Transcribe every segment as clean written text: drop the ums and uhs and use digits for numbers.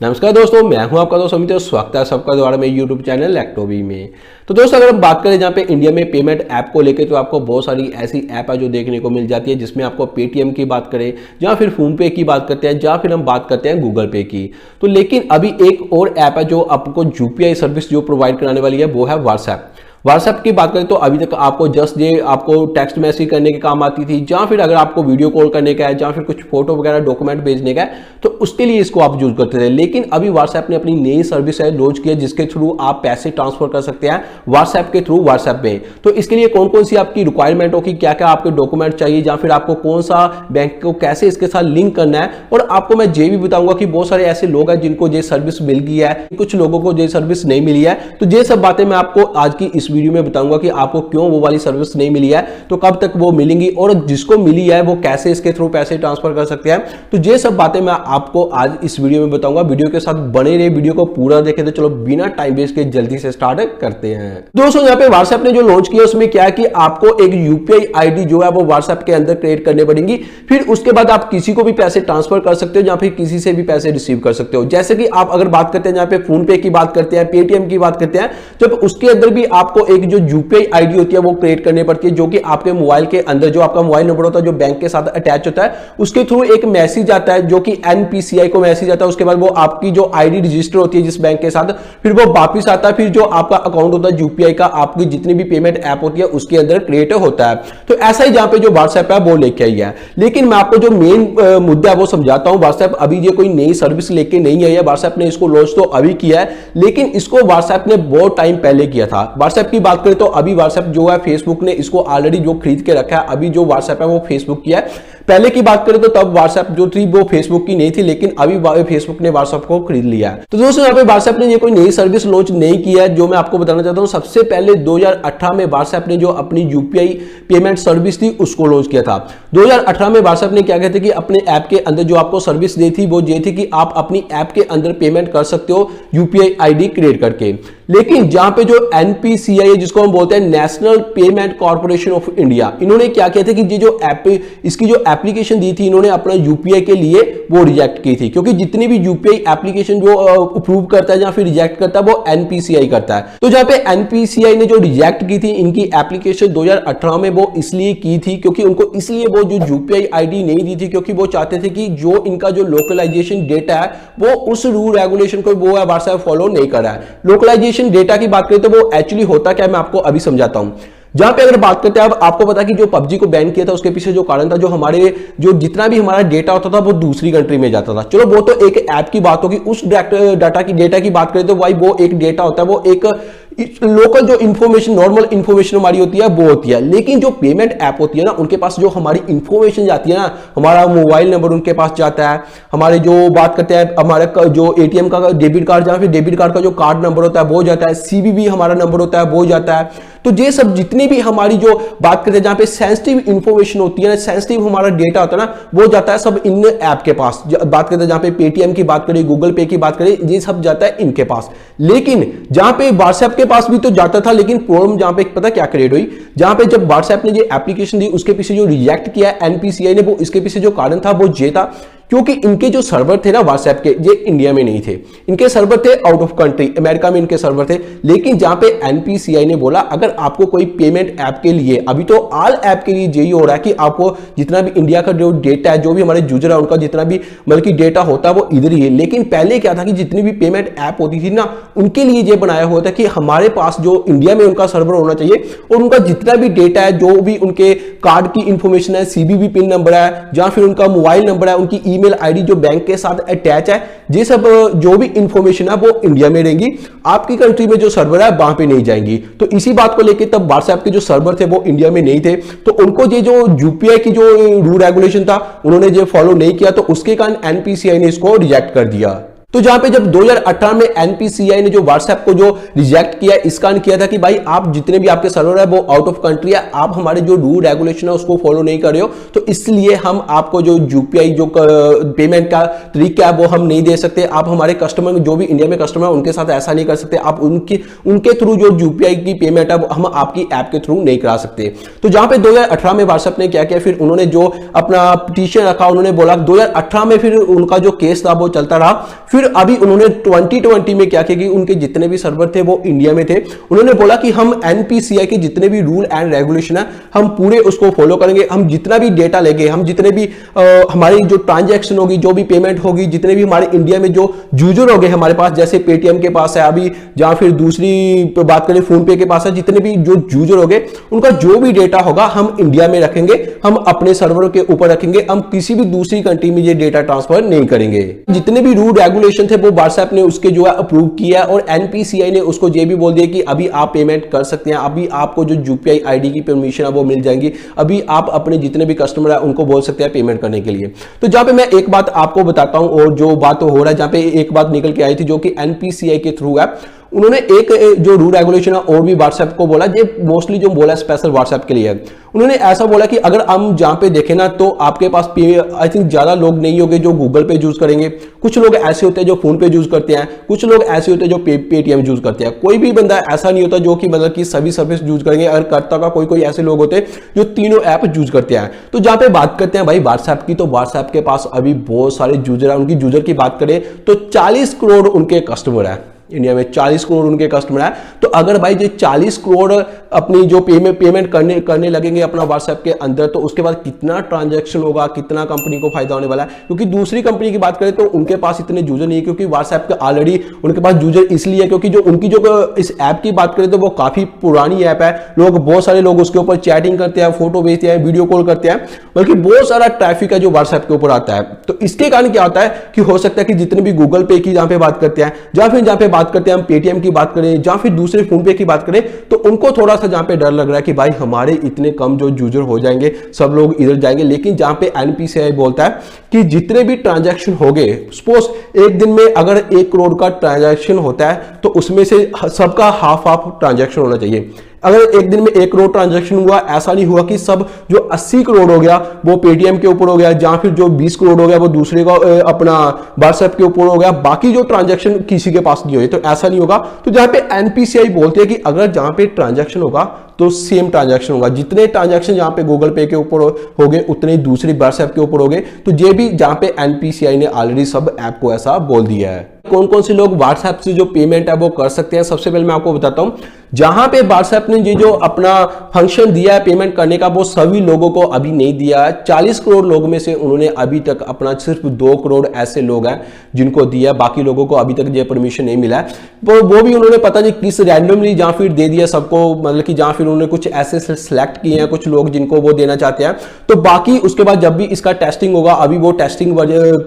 नमस्कार दोस्तों, मैं हूं आपका दोस्त अमित और स्वागत है सबका दोबारा मेरे यूट्यूब चैनल लैक्टोबी में। तो दोस्तों, अगर हम बात करें जहां पे इंडिया में पेमेंट ऐप को लेकर, तो आपको बहुत सारी ऐसी ऐप है जो देखने को मिल जाती है, जिसमें आपको पेटीएम की बात करें या फिर फोन पे की बात करते हैं या फिर हम बात करते हैं गूगल पे की। तो लेकिन अभी एक और ऐप है जो आपको यूपीआई सर्विस जो प्रोवाइड कराने वाली है, वो है व्हाट्सएप की बात करें तो अभी तक आपको जस्ट ये आपको टेक्स्ट मैसेज करने के काम आती थी, या फिर अगर आपको वीडियो कॉल करने का है या फिर कुछ फोटो वगैरह डॉक्यूमेंट भेजने का है तो उसके लिए इसको आप यूज करते थे। लेकिन अभी व्हाट्सएप ने अपनी नई सर्विस है लॉन्च किया, जिसके थ्रू आप पैसे ट्रांसफर कर सकते हैं व्हाट्सएप के थ्रू व्हाट्सएप पे। तो इसके लिए कौन कौन सी आपकी रिक्वायरमेंट होगी, क्या क्या आपके डॉक्यूमेंट चाहिए, या फिर आपको कौन सा बैंक को कैसे इसके साथ लिंक करना है, और आपको मैं ये भी बताऊंगा कि बहुत सारे ऐसे लोग हैं जिनको ये सर्विस मिल गई है, कुछ लोगों को ये सर्विस नहीं मिली है। तो ये सब बातें मैं आपको आज की इस वीडियो में बताऊंगा कि आपको क्यों वो वाली सर्विस नहीं मिली है, तो कब तक वो मिलेंगी, और जिसको मिली है वो कैसे इसके थ्रू पैसे ट्रांसफर कर सकते हैं। तो ये सब बातें मैं आपको आज इस वीडियो में बताऊंगा। वीडियो के साथ बने रहे, वीडियो को पूरा देखें। तो चलो बिना टाइम वेस्ट के जल्दी से स्टार्ट करते हैं। दोस्तों, यहाँ पे व्हाट्सएप ने जो लॉन्च किया उसमें क्या है कि आपको एक यूपीआई आईडी जो है वो व्हाट्सएप के अंदर क्रिएट करनी पड़ेगी। फिर उसके बाद आप किसी को भी पैसे ट्रांसफर कर सकते हो या फिर किसी से भी पैसे रिसीव कर सकते हो। जैसे कि आप अगर बात करते हैं यहाँ पे फोन पे की बात करते हैं, पेटीएम की बात करते हैं, जब उसके अंदर भी आपको एक जो यूपीआई आईडी होती है वो क्रिएट करनी पड़ती है, जो कि आपके मोबाइल के अंदर जो आपका मोबाइल नंबर होता है जो बैंक के साथ अटैच होता है, उसके थ्रू एक मैसेज आता है जो कि एनपीसीआई को मैसेज आता है। उसके बाद वो आपकी जो आईडी रजिस्टर होती है जिस बैंक के साथ, फिर वो वापस आता है। फिर जो आपका अकाउंट होता है यूपीआई का, आपकी जितनी भी पेमेंट ऐप होती है उसके अंदर क्रिएट होता है। तो ऐसा ही जहां पे जो व्हाट्सएप है वो लेके आई है। लेकिन मैं आपको जो मेन मुद्दा है वो समझाता हूं। व्हाट्सएप अभी ये कोई नई सर्विस लेके नहीं आई है, व्हाट्सएप ने इसको लॉन्च तो अभी किया है, लेकिन इसको व्हाट्सएप ने बहुत टाइम पहले किया था। व्हाट्सएप की बात करें तो अभी व्हाट्सएप जो है फेसबुक ने इसको ऑलरेडी जो खरीद के रखा है। अभी जो व्हाट्सएप है वो फेसबुक की है। पहले की बात करें तो तब व्हाट्सएप जो थी वो फेसबुक की नहीं थी, लेकिन अभी फेसबुक ने व्हाट्सएप को खरीद लिया है। तो दोस्तों, यहाँ पे व्हाट्सएप ने ये कोई नई सर्विस लॉन्च नहीं की है। जो मैं आपको बताना चाहता हूँ, सबसे पहले 2018 में व्हाट्सएप ने जो अपनी यूपीआई पेमेंट सर्विस थी उसको लॉन्च किया था। 2018 में व्हाट्सएप ने क्या कहते हैं कि अपने ऐप के अंदर जो आपको सर्विस दी थी वो ये थी कि आप अपनी ऐप के अंदर पेमेंट कर सकते हो यूपीआई आईडी क्रिएट करके। लेकिन जहां पे जो एनपीसीआई है, जिसको हम बोलते हैं national payment corporation of India, इन्होंने क्या किया था कि ये जो ऐप इसकी जो एप्लीकेशन दी थी इन्होंने अपना यूपीआई के लिए वो रिजेक्ट की थी, क्योंकि जितनी भी यूपीआई एप्लीकेशन जो अप्रूव करता है या फिर रिजेक्ट करता है वो एनपीसीआई करता है। तो जहां पे एनपीसीआई ने जो रिजेक्ट की थी इनकी एप्लीकेशन 2018 में, वो इसलिए की थी क्योंकि उनको इसलिए वो जो यूपीआई आईडी नहीं दी थी, क्योंकि वो चाहते थे कि जो इनका जो लोकलाइजेशन डेटा है वो उस रूल रेगुलेशन को वो व्हाट्सएप फॉलो नहीं कर रहा है। लोकलाइजेशन डेटा की बात करें तो वो एक्चुअली होता क्या है, मैं आपको अभी समझाता हूं। जहां पे अगर बात करते हैं, अब आपको पता कि जो पबजी को बैन किया था उसके पीछे जो कारण था, जो हमारे जो जितना भी हमारा डेटा होता था वो दूसरी कंट्री में जाता था। चलो वो तो एक ऐप की बात होगी। उस डेटा की बात करें तो भाई वो एक डेटा होता है, वो एक लोकल जो इंफॉर्मेशन, नॉर्मल इंफॉर्मेशन हमारी होती है वो होती है। लेकिन जो पेमेंट ऐप होती है ना, उनके पास जो हमारी इंफॉर्मेशन जाती है ना, हमारा मोबाइल नंबर उनके पास जाता है, हमारे जो बात करते हैं हमारे जो एटीएम का डेबिट कार्ड, जहां फिर डेबिट कार्ड का जो कार्ड नंबर होता है वो जाता है, सीवीवी हमारा नंबर होता है वो जाता है। तो ये सब जितनी भी हमारी जो बात करते हैं जहां पे सेंसिटिव इंफॉर्मेशन होती है ना, सेंसिटिव हमारा डेटा होता है ना, वो जाता है सब इन ऐप के पास। बात करते हैं जहां पे पेटीएम की बात करें, गूगल पे की बात करें, ये सब जाता है इनके पास। लेकिन जहां पे व्हाट्सएप के पास भी तो जाता था, लेकिन प्रॉब्लम जहां पे पता क्या क्रिएट हुई, जहां पे जब व्हाट्सएप ने ये एप्लीकेशन दी उसके पीछे जो रिजेक्ट किया एनपीसीआई ने, वो इसके पीछे जो कारण था वो ये था क्योंकि इनके जो सर्वर थे ना व्हाट्सएप के, ये इंडिया में नहीं थे, इनके सर्वर थे आउट ऑफ कंट्री, अमेरिका में इनके सर्वर थे। लेकिन जहां पे एनपीसीआई ने बोला अगर आपको कोई पेमेंट ऐप के लिए, अभी तो ऑल ऐप के लिए यही हो रहा है कि आपको जितना भी इंडिया का जो डेटा है, जो भी हमारे यूजर है उनका जितना भी बल्कि डेटा होता है वो इधर ही है। लेकिन पहले क्या था कि जितनी भी पेमेंट ऐप होती थी ना, उनके लिए ये बनाया हुआ था कि हमारे पास जो इंडिया में उनका सर्वर होना चाहिए, और उनका जितना भी डेटा है, जो भी उनके कार्ड की इंफॉर्मेशन है, सीवीवी पिन नंबर है, या फिर उनका मोबाइल नंबर है, उनकी ईमेल आईडी जो बैंक के साथ अटैच है, ये सब जो भी इंफॉर्मेशन है वो इंडिया में रहेंगी, आपकी कंट्री में जो सर्वर है वहां पे नहीं जाएंगी। तो इसी बात को लेकर तब व्हाट्सएप के जो सर्वर थे वो इंडिया में नहीं थे, तो उनको ये जो यूपीआई की जो रूल रेगुलेशन था उन्होंने ये फॉलो नहीं किया, तो उसके कारण एनपीसीआई ने इसको रिजेक्ट कर दिया। तो जहां पे जब 2018 में एनपीसीआई ने जो व्हाट्सएप को जो रिजेक्ट किया, इस कारण किया था कि भाई आप जितने भी आपके सर्वर है वो आउट ऑफ कंट्री है, आप हमारे जो रूल रेगुलेशन है उसको फॉलो नहीं कर रहे हो, तो इसलिए हम आपको जो यूपीआई जो पेमेंट का तरीका है वो हम नहीं दे सकते। आप हमारे कस्टमर जो भी इंडिया में कस्टमर है उनके साथ ऐसा नहीं कर सकते, आप उनके थ्रू जो यूपीआई की पेमेंट है हम आपकी ऐप के थ्रू नहीं करा सकते। तो जहां पे 2018 में व्हाट्सएप ने क्या किया, फिर उन्होंने जो अपना पिटीशन रखा, उन्होंने बोला 2018 में फिर उनका जो केस था वो चलता रहा। फिर फिर अभी उन्होंने 2020 में क्या किया कि उनके जितने भी सर्वर थे वो इंडिया में थे, उन्होंने बोला कि हम एनपीसीआई के जितने भी रूल एंड रेगुलेशन है हम पूरे उसको फॉलो करेंगे, हम जितना भी डेटा लेंगे, हम जितने भी हमारी जो ट्रांजैक्शन होगी, जो भी पेमेंट होगी, जितने भी हमारे इंडिया में जो यूजर हो गए हमारे पास, जैसे पेटीएम के पास है अभी, या फिर दूसरी बात करें फोन पे के पास है, जितने भी जो यूजर हो गए उनका जो भी डेटा होगा हम इंडिया में रखेंगे, हम अपने सर्वर के ऊपर रखेंगे, हम किसी भी दूसरी कंट्री में ये डेटा ट्रांसफर नहीं करेंगे। जितने भी रूल रेगुलेशन थे वो व्हाट्सएप ने उसके जो है अप्रूव किया और एनपीसीआई ने उसको ये भी बोल दिया कि अभी आप पेमेंट कर सकते हैं, अभी आपको जो यूपीआई आईडी की परमिशन है वो मिल जाएंगी, अभी आप अपने जितने भी कस्टमर है उनको बोल सकते हैं पेमेंट करने के लिए। तो जहां पे मैं एक बात आपको बताता हूं और जो बात हो रहा है, जहां पे एक बात निकल के आई थी जो कि एनपीसीआई के थ्रू है, उन्होंने एक जो रूल रेगुलेशन है और भी व्हाट्सएप को बोला, ये मोस्टली जो बोला स्पेशल व्हाट्सएप के लिए है। उन्होंने ऐसा बोला कि अगर हम जहां पे देखें ना तो आपके पास आई थिंक ज्यादा लोग नहीं होंगे जो गूगल पे यूज करेंगे, कुछ लोग ऐसे होते हैं जो फोन पे यूज करते हैं, कुछ लोग ऐसे होते हैं जो पेटीएम यूज करते हैं। कोई भी बंदा ऐसा नहीं होता जो कि मतलब कि सभी सर्विस यूज करेंगे, अगर करता का कोई ऐसे लोग होते हैं जो तीनों ऐप यूज करते हैं। तो जहां पे बात करते हैं भाई व्हाट्सएप की, तो व्हाट्सएप के पास अभी बहुत सारे यूजर है। उनकी यूजर की बात करें तो 40 करोड़ उनके कस्टमर है इंडिया में, 40 करोड़ उनके कस्टमर है। तो अगर भाई ये 40 करोड़ अपनी जो पेमेंट करने लगेंगे अपना व्हाट्सएप के अंदर, तो उसके बाद कितना ट्रांजैक्शन होगा, कितना कंपनी को फायदा होने वाला है। क्योंकि दूसरी कंपनी की बात करें तो उनके पास इतने यूजर नहीं है, क्योंकि व्हाट्सएप के ऑलरेडी उनके पास यूजर इसलिए क्योंकि जो उनकी जो इस ऐप की बात करें तो वो काफी पुरानी ऐप है, लोग बहुत सारे लोग उसके ऊपर चैटिंग करते हैं, फोटो भेजते हैं, वीडियो कॉल करते हैं, बल्कि बहुत सारा ट्रैफिक है जो व्हाट्सएप के ऊपर आता है। तो इसके कारण क्या होता है कि हो सकता है कि जितने भी गूगल पे की जहां पे बात करते हैं, या फिर जहां पे बात करते हैं हम पेटीएम की बात करें, या फिर दूसरे फोन पे की बात करें, तो उनको थोड़ा सा जहां पे डर लग रहा है कि भाई हमारे इतने कम जो यूजर हो जाएंगे, सब लोग इधर जाएंगे। लेकिन जहां पे एनपीसीआई बोलता है कि जितने भी ट्रांजैक्शन हो गए, सपोज एक दिन में अगर 1 करोड़ का ट्रांजैक्शन होता है तो उसमें से सबका हाफ ट्रांजैक्शन होना चाहिए। अगर एक दिन में 1 करोड़ ट्रांजैक्शन हुआ, ऐसा नहीं हुआ कि सब जो 80 करोड़ हो गया वो पेटीएम के ऊपर हो गया, या फिर जो 20 करोड़ हो गया वो दूसरे का अपना व्हाट्सएप के ऊपर हो गया, बाकी जो ट्रांजैक्शन किसी के पास नहीं हुए, तो ऐसा नहीं होगा। तो जहां पे एनपीसीआई बोलते हैं कि अगर जहां पे ट्रांजैक्शन होगा तो सेम ट्रांजैक्शन होगा, जितने ट्रांजैक्शन जहां पे गूगल पे के ऊपर हो गए उतने दूसरी व्हाट्सएप के ऊपर हो गए। तो ये भी जहां पे एनपीसीआई ने ऑलरेडी सब ऐप को ऐसा बोल दिया है। कौन कौन से लोग व्हाट्सएप से जो पेमेंट है वो कर सकते हैं, सबसे पहले मैं आपको बताता हूं। जहां पे व्हाट्सएप ने ये जो अपना फंक्शन दिया है पेमेंट करने का, वो सभी लोगों को अभी नहीं दिया है। 40 करोड़ लोग में से उन्होंने अभी तक अपना सिर्फ 2 करोड़ ऐसे लोग हैं जिनको दिया, बाकी लोगों को अभी तक ये परमिशन नहीं मिला है। वो भी उन्होंने पता नहीं किस रैंडमली जहां फिर दे दिया सबको, मतलब कि जहां फिर उन्होंने कुछ ऐसे सिलेक्ट किए हैं कुछ लोग जिनको वो देना चाहते हैं। तो बाकी उसके बाद जब भी इसका टेस्टिंग होगा, अभी वो टेस्टिंग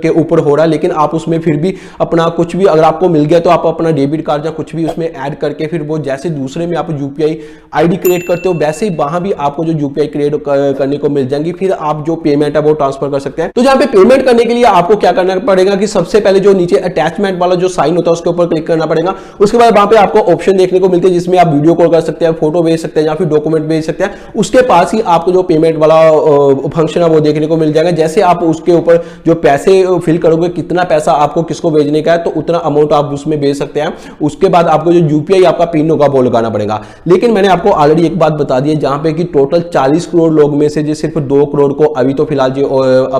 के ऊपर हो रहा है, लेकिन आप उसमें फिर भी अपना कुछ भी अगर आपको मिल गया तो आप अपना डेबिट कार्ड या कुछ भी उसमें ऐड करके फिर वो जैसे दूसरे में आप यूपीआई आईडी क्रिएट करते हो वैसे ही वहां भी आपको जो यूपीआई क्रिएट करने को मिल जाएंगी, फिर आप जो पेमेंट है वो ट्रांसफर कर सकते हैं। तो जहां पे पेमेंट करने के लिए आपको क्या करना पड़ेगा कि सबसे पहले जो नीचे अटैचमेंट वाला जो साइन होता है उसके ऊपर क्लिक करना पड़ेगा। उसके बाद वहां पे आपको ऑप्शन देखने को मिलते हैं जिसमें आप वीडियो कॉल कर सकते हैं, फोटो भेज सकते हैं या फिर डॉक्यूमेंट भेज सकते हैं। उसके पास ही आपको जो पेमेंट वाला फंक्शन है वो देखने को मिल जाएगा। जैसे आप उसके ऊपर जो पैसे फिल करोगे, कितना पैसा आपको किसको भेजने का है, तो उतना अमाउंट आप उसमें भेज सकते हैं। उसके बाद आपको जो यूपीआई आपका पिन होगा वो लगाना पड़ेगा। लेकिन मैंने आपको ऑलरेडी एक बात बता दी है, जहां पे कि टोटल 40 करोड़ लोग में से जो सिर्फ 2 करोड़ को अभी तो फिलहाल जो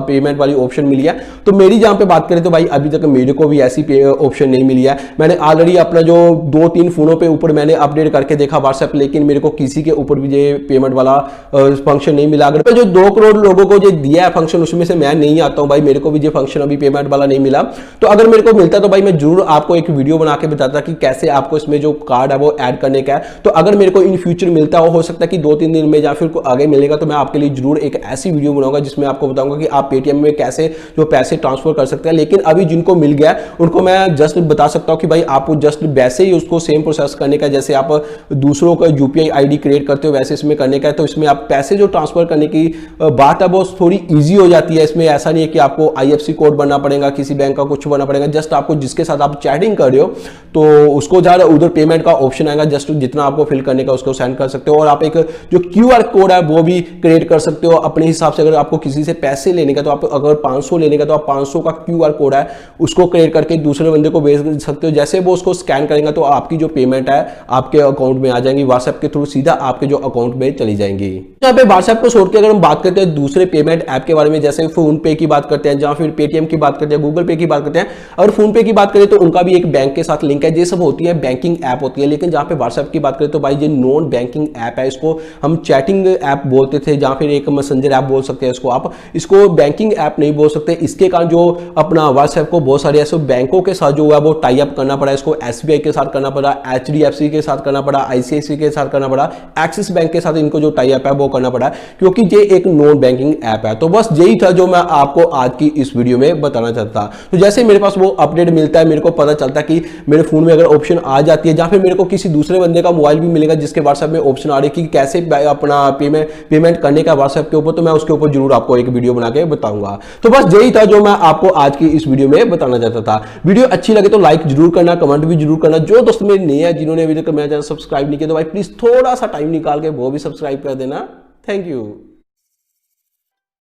पेमेंट वाली ऑप्शन मिली है, तो मेरी जहां पे बात करें तो भाई अभी तक मेरे को भी ऐसी ऑप्शन नहीं मिली है। मैंने ऑलरेडी अपना जो 2-3 फोनों पे ऊपर मैंने अपडेट करके देखा व्हाट्सएप, लेकिन मेरे को किसी के ऊपर भी ये पेमेंट वाला फंक्शन नहीं मिला। अगर जो 2 करोड़ लोगों को जो दिया है फंक्शन उसमें से मैं नहीं आता हूं भाई, मेरे को भी ये फंक्शन अभी पेमेंट वाला नहीं मिला। तो अगर मेरे को मिलता तो भाई मैं जरूर आपको एक वीडियो बना के बताता कि कैसे आपको इसमें जो कार्ड है वो ऐड करने का है। तो अगर मेरे को इन फ्यूचर मिलता हो सकता है कि 2-3 दिन में या फिर आगे मिलेगा, तो मैं आपके लिए जरूर एक ऐसी वीडियो बनाऊंगा जिसमें आपको बताऊंगा कि आप पेटीएम में कैसे जो पैसे ट्रांसफर कर सकते हैं। लेकिन अभी जिनको मिल गया उनको मैं जस्ट बता सकता हूं कि भाई आपको जस्ट वैसे ही उसको सेम प्रोसेस करने का, जैसे आप दूसरों का यूपीआई आईडी क्रिएट करते हो वैसे इसमें करने का है। तो इसमें आप पैसे जो ट्रांसफर करने की बात है वो थोड़ी ईजी हो जाती है। इसमें ऐसा नहीं है कि आपको आईएफएससी कोड बनना पड़ेगा, किसी बैंक का कुछ बनना पड़ेगा। जस्ट आपको जिसके साथ आप चैटिंग कर रहे हो तो उसको ज्यादा उधर पेमेंट का ऑप्शन आएगा, जस्ट जितना आपको फिल करने का उसको सेंड कर सकते हो। और आप एक जो क्यूआर कोड है वो भी क्रिएट कर सकते हो अपने हिसाब से। अगर आपको किसी से पैसे लेने का तो आप अगर 500 लेने का तो आप 500 का क्यूआर कोड है उसको क्रिएट करके दूसरे बंदे को भेज सकते हो। जैसे वो उसको स्कैन करेंगे तो आपकी जो पेमेंट है आपके अकाउंट में आ जाएंगी, व्हाट्सएप के थ्रू सीधा आपके जो अकाउंट में चली जाएंगी। यहाँ पे व्हाट्सएप को छोड़ के अगर हम बात करते हैं दूसरे पेमेंट ऐप के बारे में, जैसे फोन पे की बात करते हैं, जहां फिर पेटीएम की बात करते हैं, गूगल पे की बात करते हैं। और फोन पे की बात करें तो उनका भी एक बैंक के साथ लिंक है। ये सब होती है बैंकिंग ऐप होती है, लेकिन जहां पे व्हाट्सएप की बात करें तो भाई ये नॉन बैंकिंग ऐप है। इसको हम चैटिंग ऐप बोलते थे, जहां फिर एक मैसेंजर ऐप बोल सकते हैं इसको आप, इसको बैंकिंग ऐप नहीं बोल सकते। इसके कारण जो अपना व्हाट्सएप को बहुत सारे ऐसे बैंकों के साथ जो है वो टाई अप करना पड़ा, इसको एसबीआई के साथ करना पड़ा, एचडीएफसी के साथ करना पड़ा, आईसीआईसी के साथ करना पड़ा, एक्सिस बैंक के साथ इनको जो टाई अप है वो करना पड़ा, क्योंकि ये एक नॉन बैंकिंग ऐप है। तो बस यही था जो मैं आपको आज की इस वीडियो में बताना चाहता। तो जैसे मेरे पास वो अपडेट मिलता है, मेरे को पता चलता है कि मेरे फोन में अगर ऑप्शन आ जाती है, जहां फिर मेरे को किसी दूसरे बंदे का मोबाइल भी मिलेगा जिसके व्हाट्सएप में ऑप्शन आ रही है कि कैसे अपना पेमेंट करने का व्हाट्सएप के ऊपर, तो मैं उसके ऊपर जरूर आपको एक वीडियो बना के बताऊंगा। तो बस यही था जो मैं आपको आज की इस वीडियो में बताना चाहता था। वीडियो अच्छी लगे तो लाइक जरूर करना, कमेंट भी जरूर करना। जो दोस्त मेरे नए हैं जिन्होंने अभी तक मेरा चैनल सब्सक्राइब नहीं किया तो भाई प्लीज थोड़ा सा टाइम निकाल के वो भी सब्सक्राइब कर देना। Thank you.